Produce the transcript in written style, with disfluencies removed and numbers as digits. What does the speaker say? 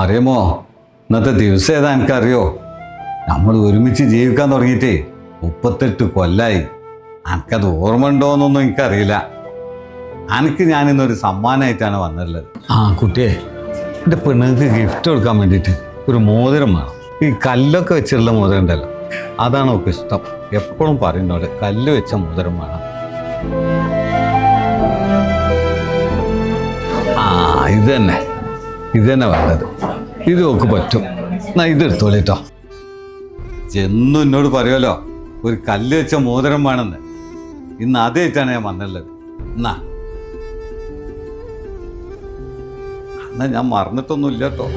അറിയുമോ, ഇന്നത്തെ ദിവസം ഏതാ എനിക്കറിയോ? നമ്മൾ ഒരുമിച്ച് ജീവിക്കാൻ തുടങ്ങിയിട്ടേ 38 കൊല്ലായി. എനിക്കത് ഓർമ്മ ഉണ്ടോയെന്നൊന്നും എനിക്കറിയില്ല. എനിക്ക് ഞാനിന്നൊരു സമ്മാനമായിട്ടാണ് വന്നിട്ടുള്ളത്. ആ കുട്ടിയെ, എൻ്റെ പെണ്ണുങ്ങൾക്ക് ഗിഫ്റ്റ് കൊടുക്കാൻ വേണ്ടിയിട്ട് ഒരു മോതിരം വേണം. ഈ കല്ലൊക്കെ വെച്ചുള്ള മോതിരം ഉണ്ടല്ലോ, അതാണ് ഒക്കെ ഇഷ്ടം. എപ്പോഴും പറയുന്നോട് കല്ല് വെച്ച മോതിരം വേണം. ഇത് തന്നെ വേണ്ടത്. ഇത് ഒക്കെ പറ്റും. എന്നാ ഇത് എടുത്തോളിട്ടോ. എന്നും എന്നോട് പറയുമല്ലോ ഒരു കല്ല് വെച്ച മോതിരം വേണമെന്ന്. ഇന്ന് അതേറ്റാണ് ഞാൻ വന്നുള്ളത്. എന്നാ ഞാൻ മറന്നിട്ടൊന്നുമില്ല കേട്ടോ.